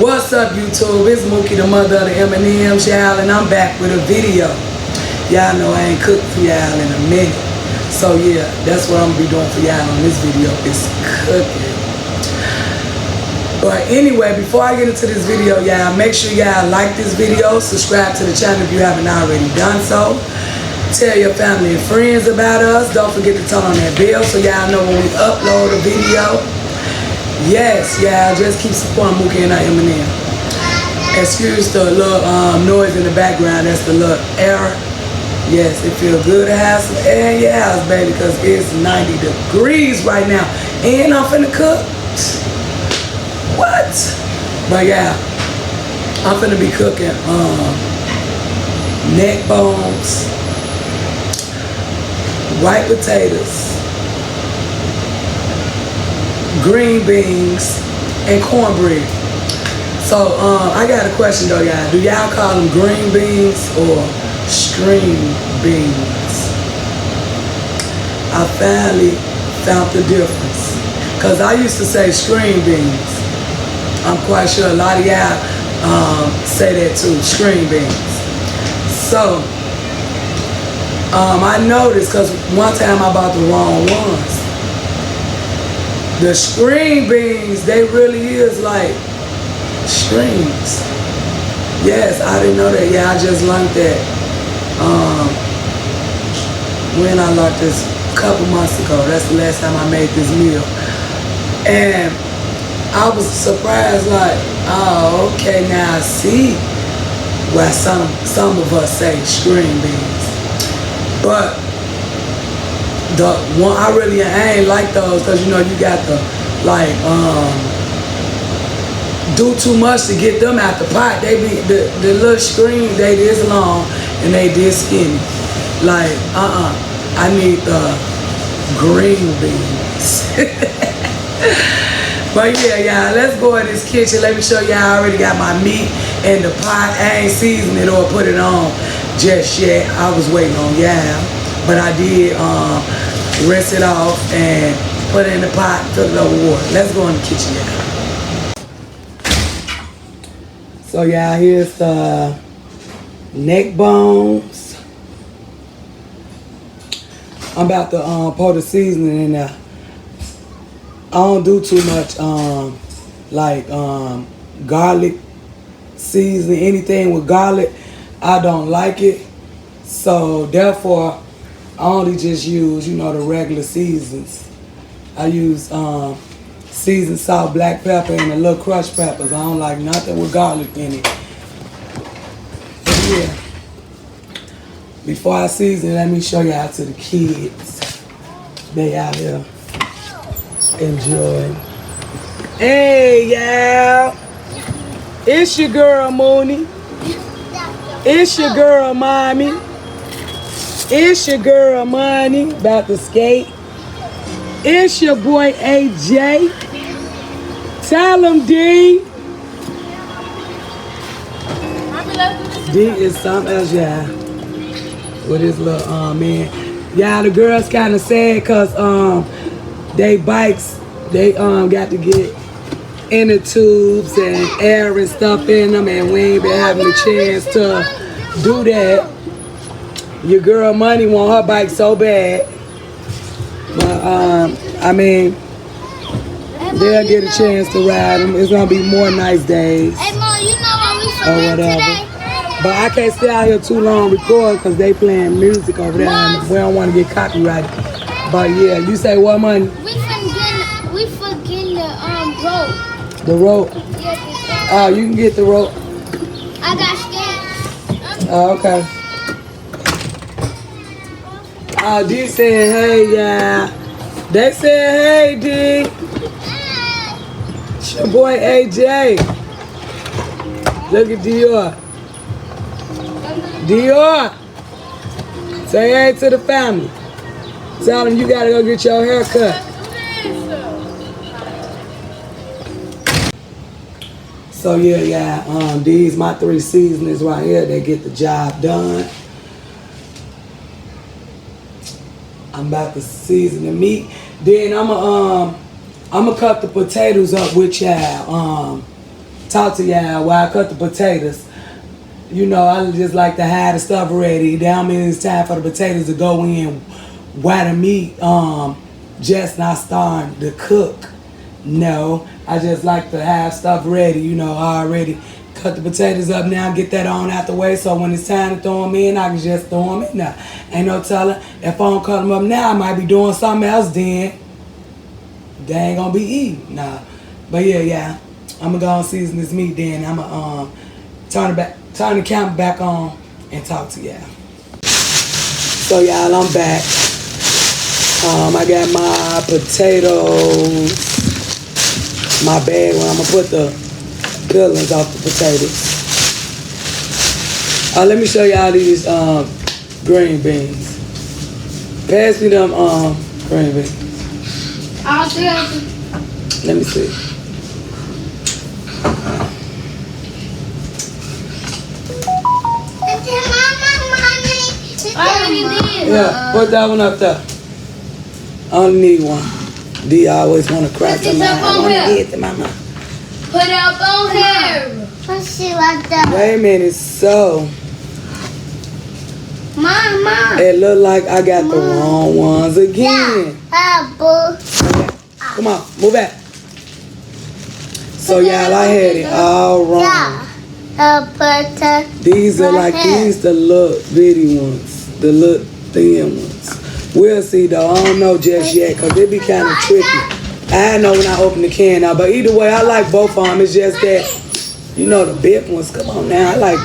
What's up, YouTube? It's Mookie, the mother of the M&M, y'all, and I'm back with a video. Y'all know I ain't cooked for y'all in a minute. So yeah, that's what I'm gonna be doing for y'all on this video, is cooking. But anyway, before I get into this video, y'all, make sure y'all like this video, subscribe to the channel if you haven't already done so. Tell your family and friends about us. Don't forget to turn on that bell so y'all know when we upload a video. Yes, y'all, just keep supporting Mookie and M&M. Excuse the little noise in the background. That's the little air. Yes, it feels good to have some air in your house, baby, because it's 90 degrees right now. And I'm finna cook. What? But yeah, I'm finna be cooking neck bones, white potatoes, green beans, and cornbread. So I got a question though, y'all. Do y'all call them green beans or string beans? I finally found the difference, because I used to say string beans. I'm quite sure a lot of y'all say that too, string beans. So I noticed, because one time I bought the wrong ones. The string beans, they really is like strings. Yes, I didn't know that. Yeah, I just learned that when I learned this a couple months ago. That's the last time I made this meal. And I was surprised, like, oh, okay, now I see why some of us say string beans. But the one I ain't like those, because you know you got to like do too much to get them out the pot. They be the little string, they this long and they this skinny. Like I need the green beans. But yeah, y'all, let's go in this kitchen. Let me show y'all. I already got my meat in the pot. I ain't seasoned it or put it on just yet. I was waiting on y'all. But I did rinse it off and put it in the pot, fill it up with water. Let's go in the kitchen, y'all. So y'all, here's the neck bones. I'm about to pour the seasoning in there. I don't do too much like garlic seasoning, anything with garlic. I don't like it. So therefore, I only just use, you know, the regular seasons. I use seasoned salt, black pepper, and a little crushed peppers. I don't like nothing with garlic in it. But yeah, before I season, let me show y'all to the kids. They out here enjoying. Hey, y'all. It's your girl, Mooney. It's your girl, Mommy. It's your girl, Money, about to skate. It's your boy, AJ. Tell him, D. D is something else, y'all. With his little man. Y'all, the girls kind of sad because they bikes, they got to get inner tubes and air and stuff in them, and we ain't been having a chance to do that. Your girl Money want her bike so bad, but I mean, they'll get a chance to ride them. It's gonna be more nice days or whatever. But I can't stay out here too long recording because they playing music over there, and we don't want to get copyrighted. But yeah, you say what, Money? We forget the rope. The rope? Oh, you can get the rope. I got scared. Oh, okay. Oh, D saying hey, y'all. They said hey, D. It's your boy AJ. Look at Dior. Dior. Say hey to the family. Tell them you gotta go get your hair cut. So yeah, these my 3 seasonings right here. They get the job done. I'm about to season the meat. Then I'ma cut the potatoes up with y'all. talk to y'all while I cut the potatoes. You know, I just like to have the stuff ready. That means it's time for the potatoes to go in while the meat just not starting to cook. No, I just like to have stuff ready. You know, I already cut the potatoes up now, get that on out the way, so when it's time to throw them in, I can just throw them in now. Ain't no telling. If I don't cut them up now, I might be doing something else then. They ain't gonna be eating. Nah. But yeah. I'm gonna go and season this meat then. I'm gonna turn the camera back on and talk to y'all. So y'all, I'm back. I got my potatoes, my bag where I'm gonna put the peelings off the potatoes. Let me show y'all these green beans. Pass me them green beans. I'll do it. Let me see. I already did. Yeah, put that one up there. I only need one. D always want to crack to mine. I want to get to my mouth. Put up on here. Let's see what that. Wait a minute, so Mama. it look like I got the wrong ones again. Apple. Come on, move back. So y'all, I had it all wrong. These are like the little bitty ones, the little thin ones. We'll see though. I don't know just yet because it be kind of tricky. I know when I open the can now, but either way, I like both of them. It's just that, you know, the big ones. Come on now, I like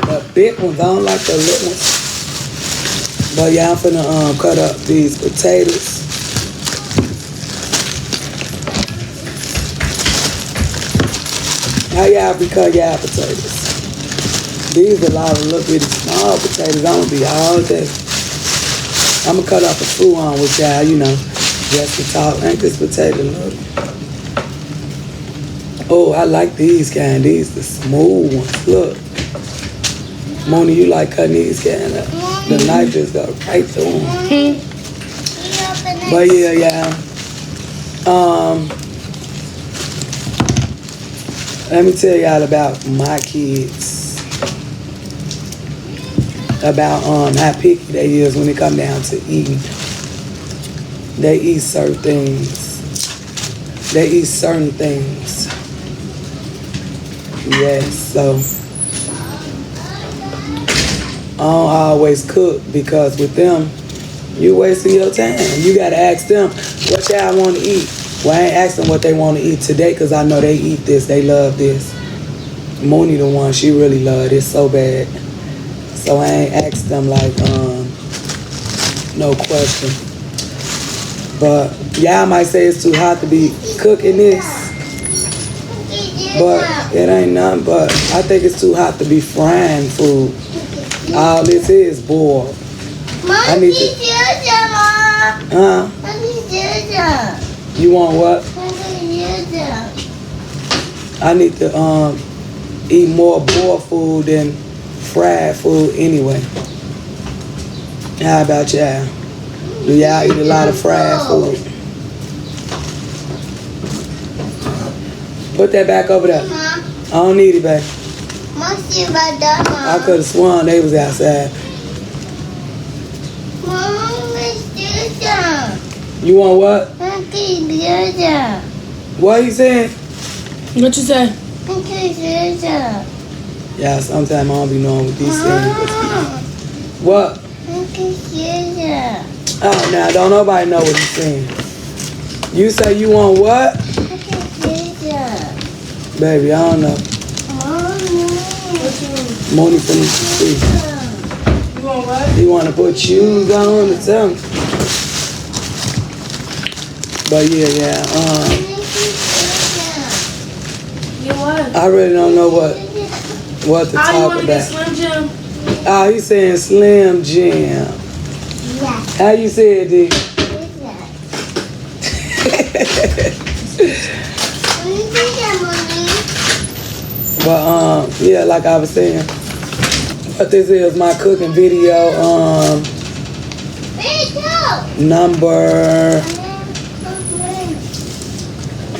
the big ones. I don't like the little ones. But yeah, I'm finna cut up these potatoes. How y'all be cut y'all potatoes? These are a lot of little bitty small potatoes. I'm gonna be all day. I'm gonna cut off a few on with y'all, you know, just to talk. Ain't this potato little? Oh, I like these kind. These the smooth ones. Look. Moni, you like cutting these kind up. The knife just go right through them. But yeah. Let me tell y'all about my kids. About how picky they is when it come down to eating. They eat certain things. Yes, so I don't always cook because with them, you wasting your time. You gotta ask them what y'all want to eat. Well, I ain't asking what they want to eat today because I know they eat this. They love this. Mooney the one, she really love this so bad. So I ain't asked them like, no question. But y'all might say it's too hot to be cooking this. But it ain't nothing but, I think it's too hot to be frying food. All this is boiled. I need to, you want what? I need to eat more boiled food than fried food anyway. How about y'all? Do y'all eat a lot of fried food? Put that back over there. I don't need it back. I could have sworn they was outside. You want what? What you saying? What you say? Yeah, sometimes I don't be knowing what these things. What? Oh, now don't nobody know what he's saying. You say you want what? Baby, I don't know. Money from the street. You want what? He want to put shoes on or something. But yeah. You what? I really don't know what to How you talk want to get about. Slim Jim? Oh, he's saying Slim Jim. How you say it, D? But yeah, like I was saying, what this is my cooking video number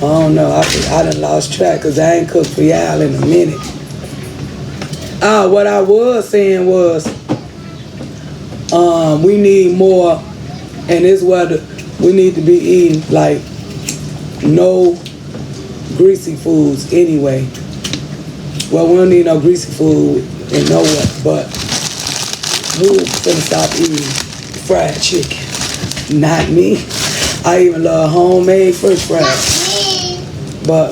don't know. I done lost track because I ain't cooked for y'all in a minute. What I was saying was, we need more, and this is what we need to be eating, like, no greasy foods anyway. Well, we don't need no greasy food and no what, but who's gonna stop eating fried chicken? Not me. I even love homemade French fries. But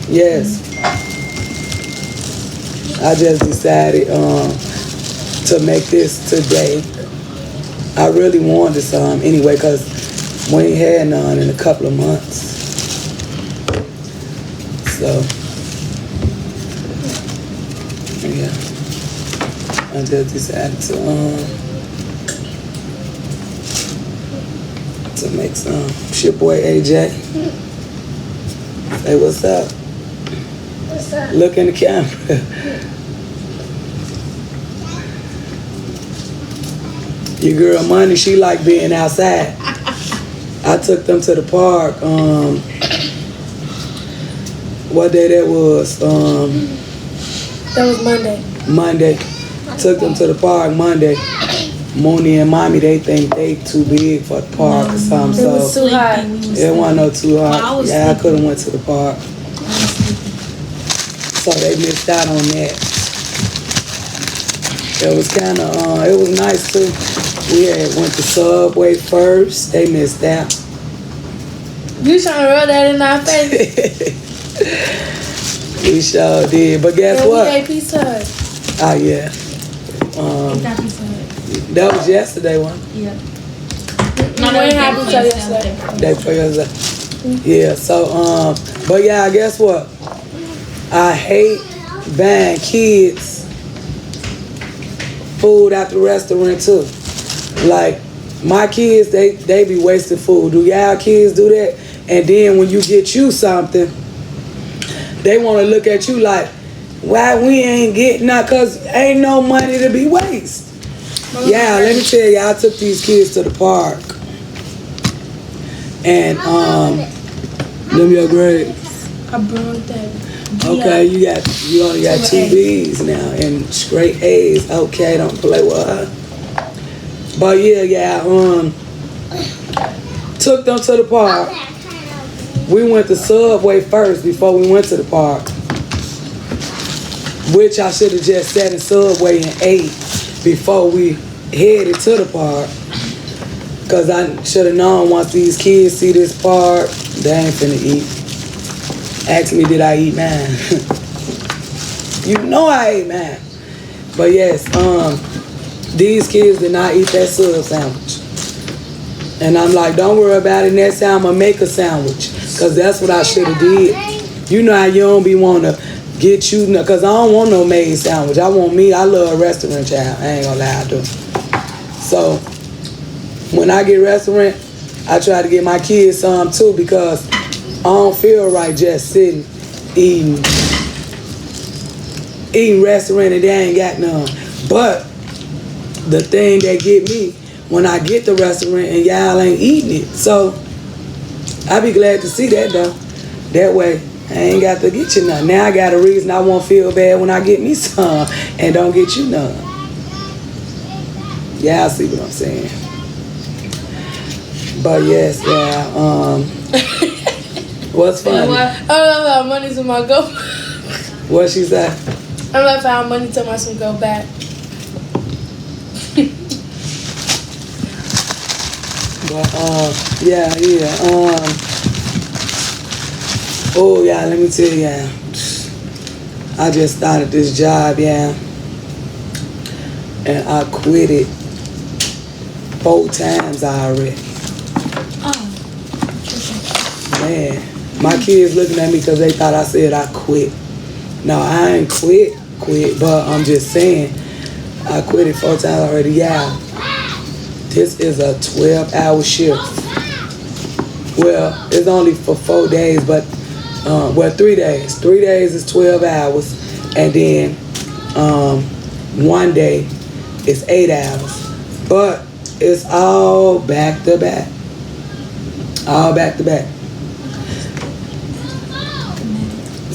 yes, I just decided to make this today. I really wanted some anyway, because we ain't had none in a couple of months. So yeah, I just decided to make some. It's your boy AJ. Hey, what's up? What's up? Look in the camera. Your girl Money, she like being outside. I took them to the park. What day that was? That was Monday. Monday. Took them to the park Monday. Mooney and Mommy, they think they too big for the park or something. It was too hot. It wasn't no too hot. Yeah, I could have went to the park. So they missed out on that. It was kind of, it was nice too. We went to Subway first. They missed out. You trying to rub that in our face? We sure did. But guess what? We ate Pizza Hut. Oh, yeah. That was yesterday one. Yeah. No, we ain't had Pizza Hut yesterday. Day before yesterday. Yeah, so, but yeah, guess what? I hate buying kids food at the restaurant too. Like, my kids, they be wasting food. Do y'all kids do that? And then when you get you something, they want to look at you like, why we ain't getting that? Because ain't no money to be wasted. Yeah, let me tell you, I took these kids to the park. And, them your grades. I broke that. Okay, you only got 2 B's now and straight A's. Okay, don't play with her. But yeah, took them to the park. We went to Subway first before we went to the park, which I should have just sat in Subway and ate before we headed to the park. Cause I should have known once these kids see this park, they ain't finna eat. Ask me, did I eat mine? You know I ate mine. But yes, these kids did not eat that sub sandwich. And I'm like, don't worry about it. Next time I'm gonna make a sandwich. Cause that's what I should have did. You know how you don't be wanna get you, cause I don't want no made sandwich. I want me, I love a restaurant child. I ain't gonna lie, I do. So, when I get restaurant, I try to get my kids some too, because I don't feel right just sitting, eating restaurant and they ain't got none. But the thing that get me, when I get the restaurant and y'all ain't eating it. So, I be glad to see that though. That way, I ain't got to get you none. Now I got a reason I won't feel bad when I get me some and don't get you none. Y'all see what I'm saying? But yes, yeah, what's funny? I don't know how money's in my go. What she said? I don't know if I have money to my son go back. But yeah. Oh yeah, let me tell you, yeah. I just started this job, yeah, and I quit it 4 times already. Man, my kids looking at me because they thought I said I quit. No, I ain't quit, but I'm just saying I quit it 4 times already. Yeah, this is a 12-hour shift. Well, it's only for 4 days, but 3 days. 3 days is 12 hours, and then 1 day is 8 hours. But it's all back to back. All back to back.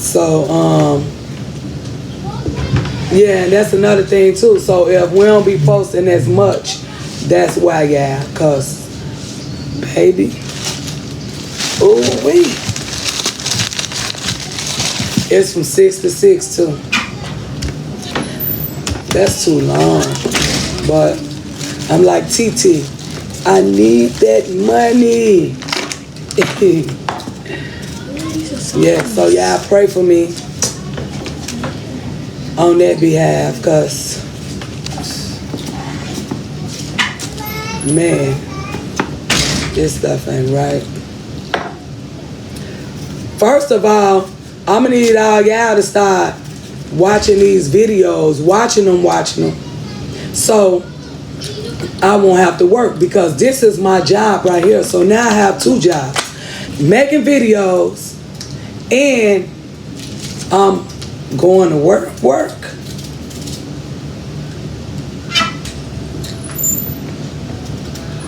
So, yeah, and that's another thing too. So if we don't be posting as much, that's why, yeah. Cause, baby, ooh wee, it's from 6 to 6 too. That's too long. But I'm like, TT, I need that money. Yeah, so y'all pray for me on that behalf, because, man, this stuff ain't right. First of all, I'm going to need all y'all to start watching these videos, watching them, so I won't have to work, because this is my job right here. So now I have 2 jobs, making videos and I'm going to work.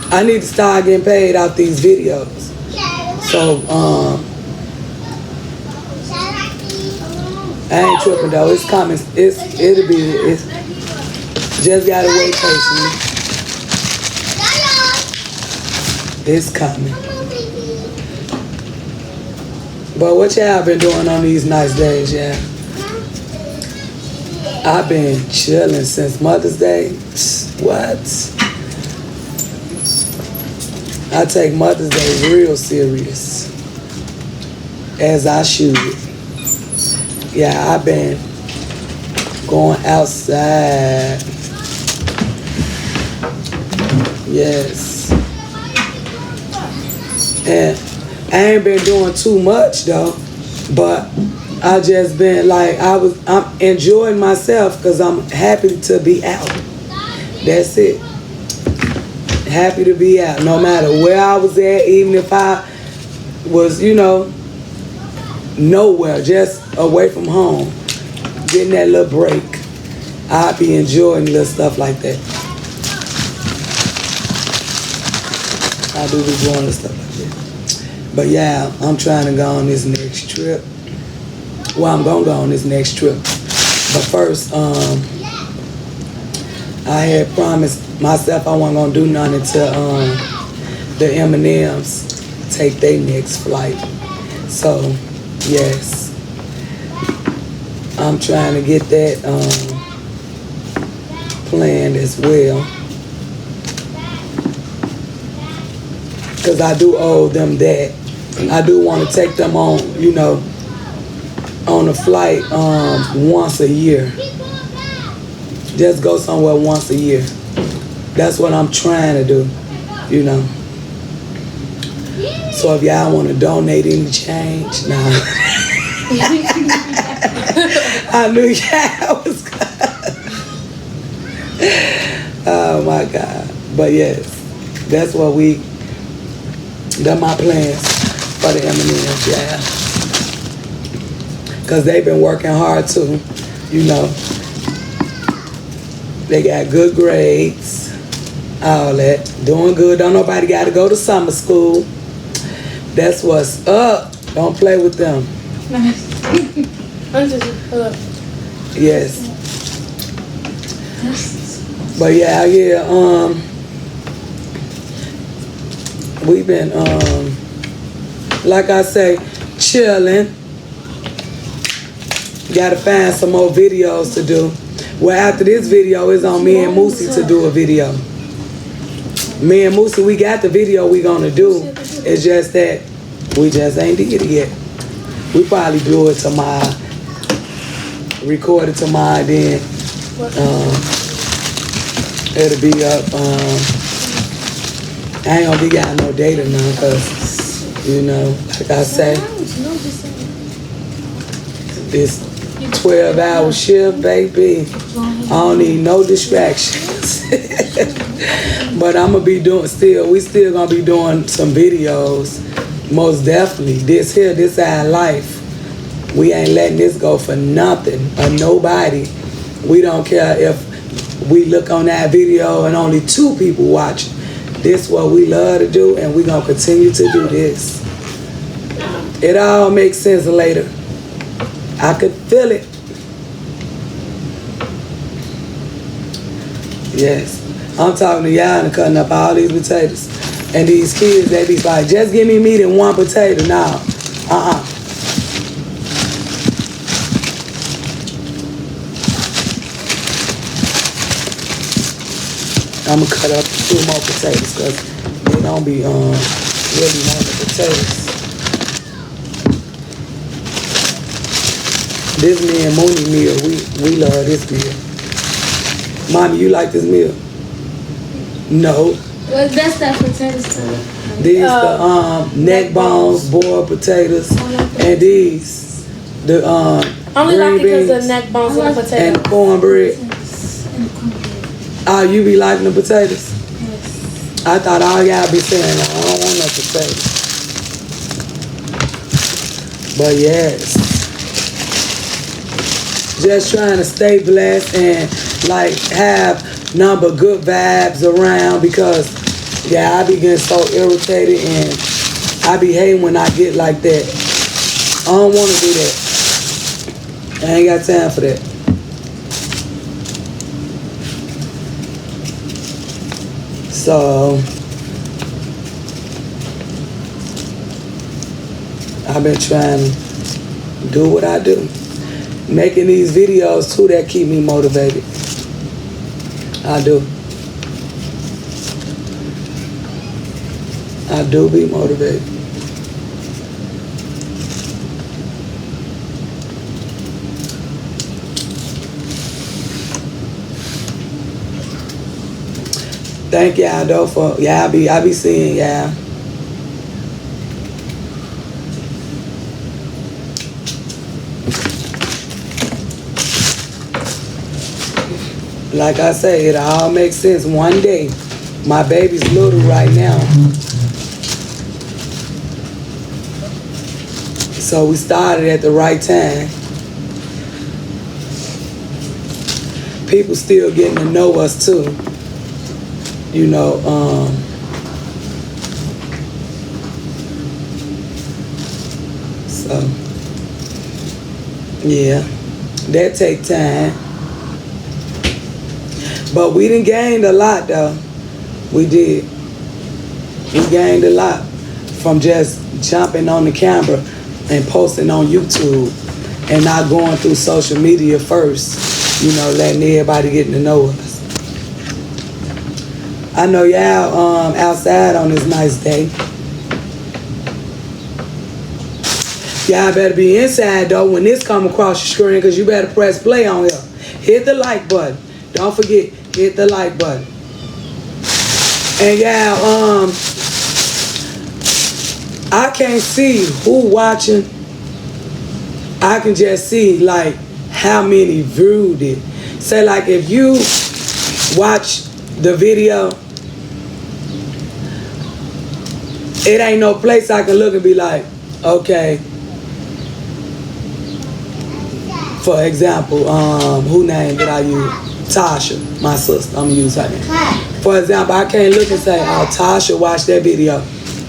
I need to start getting paid out these videos. So I ain't tripping though. It's coming. It's just gotta wait patiently. It's coming. But what y'all been doing on these nice days, yeah? I've been chilling since Mother's Day. What? I take Mother's Day real serious, as I should. Yeah, I've been going outside. Yes. And I ain't been doing too much though, but I just been like, I'm enjoying myself because I'm happy to be out. That's it. Happy to be out, no matter where I was at, even if I was, nowhere, just away from home, getting that little break. I'll be enjoying little stuff like that. I do be doing little stuff like that. But yeah, I'm trying to go on this next trip. Well, I'm gonna go on this next trip. But first, I had promised myself I wasn't gonna do nothing until the M&Ms take their next flight. So, yes, I'm trying to get that planned as well, because I do owe them that. I do want to take them on, on a flight once a year. Just go somewhere once a year. That's what I'm trying to do, So if y'all want to donate any change, nah. I knew y'all was good. Oh my God. But yes, that's my plans for the M&Ms, yeah. Because they've been working hard too, They got good grades, all that. Doing good. Don't nobody got to go to summer school. That's what's up. Don't play with them. Yes. But yeah, we've been, like I say, chilling. Gotta find some more videos to do. Well, after this video, it's on me and Moosey to do a video. Me and Moosey, we got the video we gonna do. It's just that we just ain't did it yet. We probably do it tomorrow. Record it tomorrow, then it'll be up. I ain't gonna be got no data now, because, like I say, this 12-hour shift, baby. I don't need no distractions. But I'm gonna be we still gonna be doing some videos. Most definitely. This our life. We ain't letting this go for nothing or nobody. We don't care if we look on that video and only 2 people watch. This is what we love to do, and we gonna continue to do this. It all makes sense later. I could feel it. Yes. I'm talking to y'all and cutting up all these potatoes. And these kids, they be like, just give me meat and one potato. Now, I'm gonna cut up 2 more potatoes because they don't be really wanting potatoes. This me and Mooney meal, we love this meal. Mommy, you like this meal? No. Well, that's that potato salad. These the neck bones, boiled potatoes, and these the Only like green it because beans the neck bones and the and potato. cornbread. Oh, you be liking the potatoes? Yes. I thought all y'all be saying, I don't want no potatoes. But yes. Just trying to stay blessed and like have none but good vibes around because yeah, I be getting so irritated and I be hating when I get like that. I don't want to do that. I ain't got time for that. So I've been trying to do what I do. Making these videos too that keep me motivated. I do. I do be motivated. Thank y'all though for I be seeing y'all. Like I say, it all makes sense one day. My baby's little right now. So we started at the right time. People still getting to know us too. You know, so yeah, that take time. But we done gained a lot though. We did. We gained a lot from just jumping on the camera and posting on YouTube and not going through social media first, you know, letting everybody get to know us. I know y'all outside on this nice day. Y'all better be inside though when this come across your screen because you better press play on here. Hit the like button. Don't forget, hit the like button. And y'all, I can't see who watching. I can just see like how many viewed it. Say like if you watch the video, it ain't no place I can look and be like, okay. For example, who name did I use? Tasha, my sister. I'm gonna use her name. For example, I can't look and say, oh, Tasha watched that video.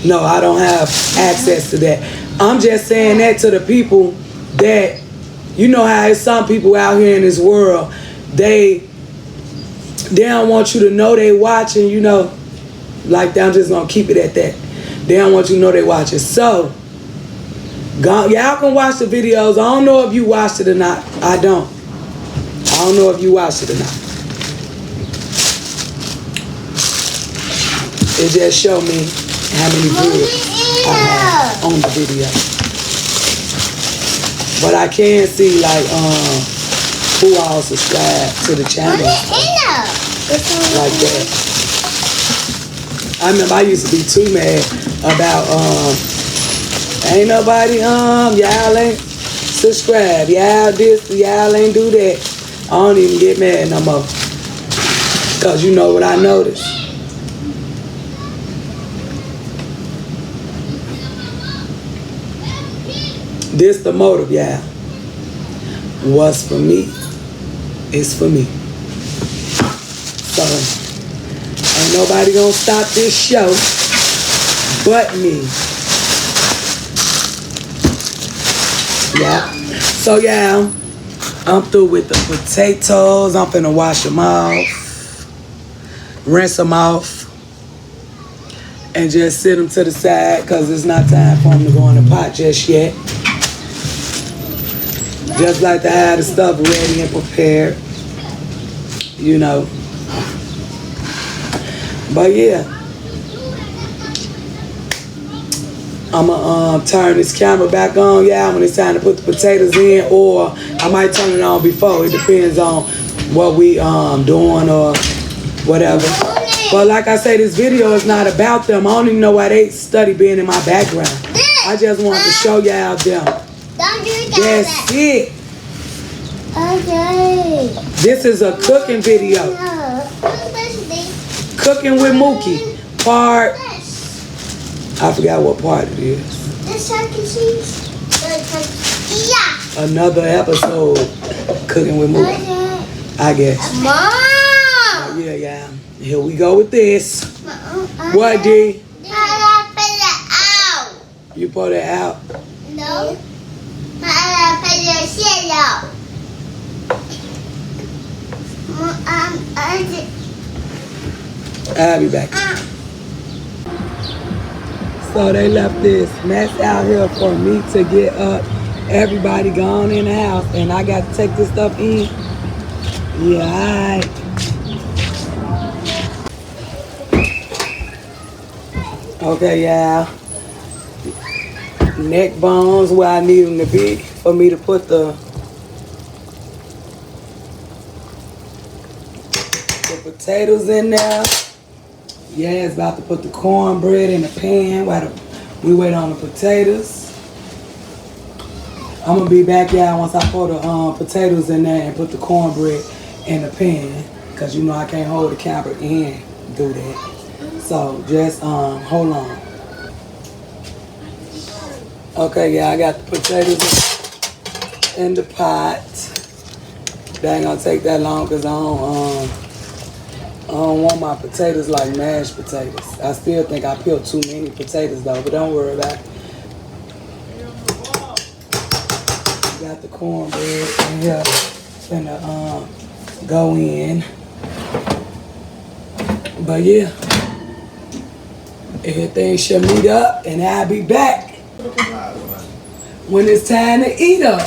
No, I don't have access to that. I'm just saying that to the people that, you know how there's some people out here in this world, they don't want you to know they watching, you know, like I'm just gonna keep it at that. They don't want you to know they watching. So, y'all can watch the videos. I don't know if you watched it or not. I don't know if you watched it or not. It just showed me how many views I have on the video. But I can see like who all subscribe to the channel. Like that. I remember I used to be too mad about ain't nobody y'all ain't subscribe. Y'all this, y'all ain't do that. I don't even get mad no more. Cause you know what I noticed. This the motive, y'all. What's for me is for me. So ain't nobody gonna stop this show but me. Yeah. So yeah, I'm through with the potatoes. I'm finna wash them off, rinse them off, and just sit them to the side because it's not time for them to go in the pot just yet. Just like to have the stuff ready and prepared, you know. But yeah, I'ma turn this camera back on, yeah, when it's time to put the potatoes in, or I might turn it on before. It depends on what we doing or whatever. But like I say, this video is not about them. I don't even know why they study being in my background. I just wanted to show y'all them. Don't do That's it. Okay. This is a cooking video. Cooking with Mookie. Part, I forgot what part it is. This Chuck E. Cheese? Yeah. Another episode. Cooking with Mookie, I guess. Mom! Yeah. Here we go with this. What, D? I put it out. You pull it out. No. I put the shit out. I'll be back. So they left this mess out here for me to get up. Everybody gone in the house, and I got to take this stuff in. Yeah, alright. Okay, yeah. Neck bones where I need them to be for me to put the potatoes in there. Yeah, it's about to put the cornbread in the pan while we wait on the potatoes. I'm gonna be back, y'all, once I put the potatoes in there and put the cornbread in the pan, cause you know I can't hold the camera and do that. So just hold on. Okay, yeah, I got the potatoes in the pot. That ain't gonna take that long, cause I don't want my potatoes like mashed potatoes. I still think I peeled too many potatoes though, but don't worry about it. Got the cornbread in here. Finna go in. But yeah, everything should meet up and I'll be back when it's time to eat up.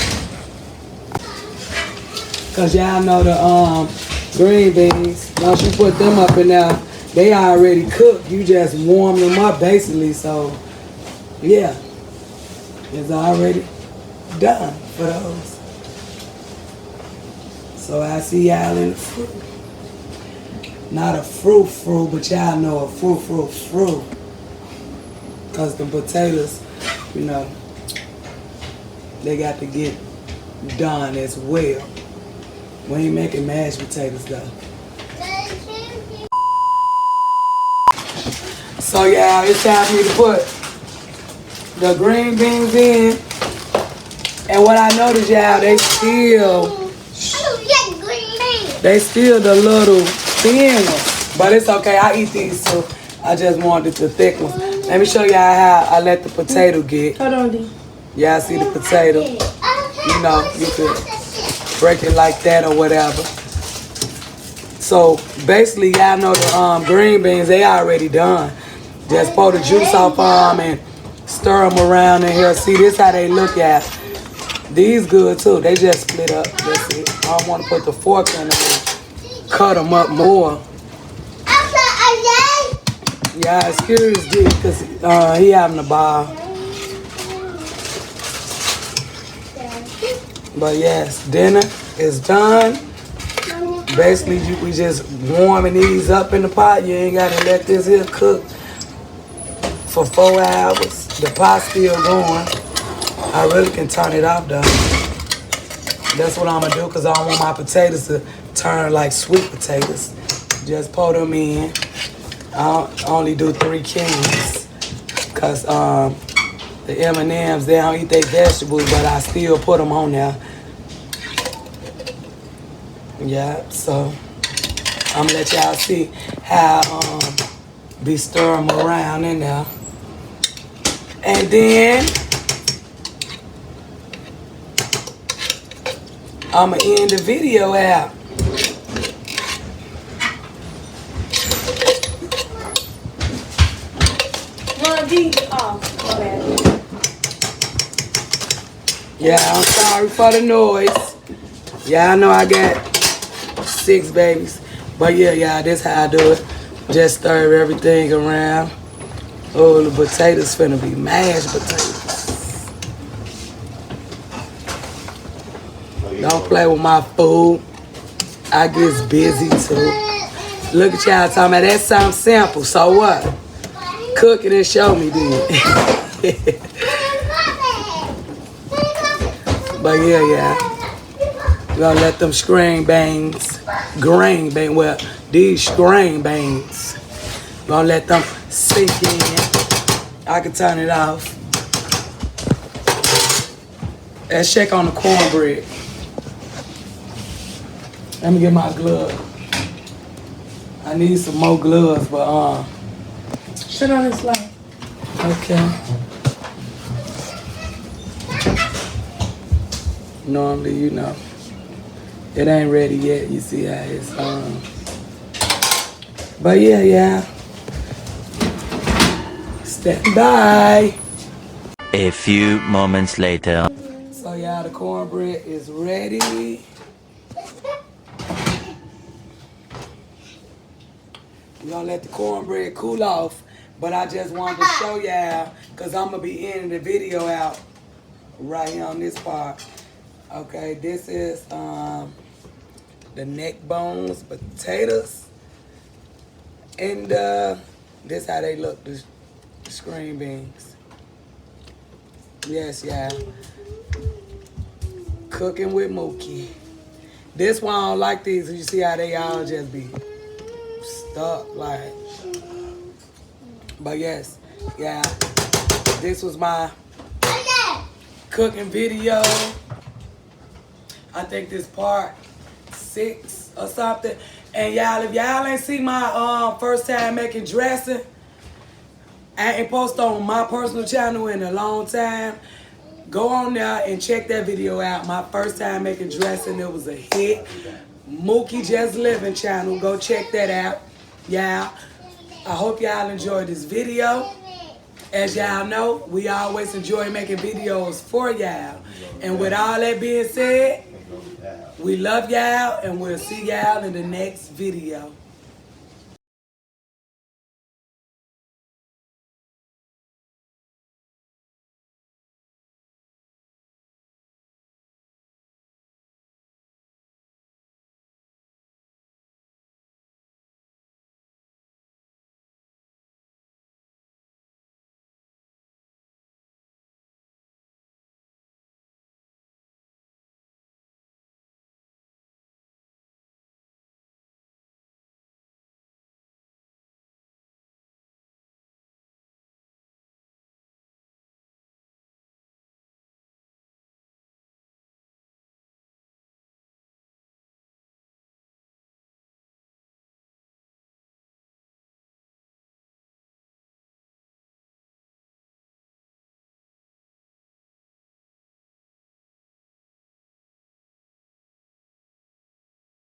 Cause y'all know the green beans, once you put them up in there, they already cooked. You just warm them up basically. So yeah, it's already done for those. So I see y'all in the fruit. Not a fruit, but y'all know a fruit. Cause the potatoes, you know, they got to get done as well. We ain't making mashed potatoes though. So yeah, it's time for me to put the green beans in. And what I noticed, y'all, they still the little thin ones. But it's okay, I eat these too. I just wanted the thick ones. Let me show y'all how I let the potato get. Hold on, D. Y'all see the potato? You know, you could break it like that or whatever. So basically, y'all know the green beans, they already done. Just pour the juice off them and stir them around in here. See, this how they look at. These good too. They just split up. That's it. I don't want to put the fork in them and cut them up more. Yeah, excuse D, because he having a ball. But yes, dinner is done. Basically, we just warming these up in the pot. You ain't got to let this here cook for 4 hours. The pot's still going. I really can turn it off though. That's what I'm going to do because I don't want my potatoes to turn like sweet potatoes. Just pour them in. I only do 3 cans because the M&Ms, they don't eat their vegetables, but I still put them on there. Yeah, so I'm gonna let y'all see how be stir them around in there. And then I'ma end the video out. One of these off. Yeah, I'm sorry for the noise. Yeah, I know I got 6 babies. But yeah, y'all, this how I do it. Just stir everything around. Oh, the potatoes finna be mashed potatoes. Don't play with my food. I get busy too. Look at y'all talking about that something simple. So what? Cook it and show me then. But yeah, we're gonna let them grain bangs, well, these grain bangs, gonna let them sink in. I can turn it off. Let's check on the cornbread. Let me get my glove. I need some more gloves, but Sit on this line. okay. Normally, you know, it ain't ready yet. You see how it's But yeah. Stand by. A few moments later. So y'all, the cornbread is ready. We're gonna let the cornbread cool off, but I just wanted to show y'all, cause I'm gonna be ending the video out right here on this part. Okay, this is the neck bones, potatoes, and this how they look, the screen beans. Yes, yeah. Cooking with Mookie. This one I don't like these. You see how they all just be stuck like. But yes, yeah. This was my cooking video. I think this part 6 or something. And y'all, if y'all ain't see my first time making dressing, I ain't posted on my personal channel in a long time. Go on there and check that video out. My first time making dressing, it was a hit. Mookie Just Living channel. Go check that out. Yeah. I hope y'all enjoyed this video. As y'all know, we always enjoy making videos for y'all. And with all that being said, we love y'all and we'll see y'all in the next video.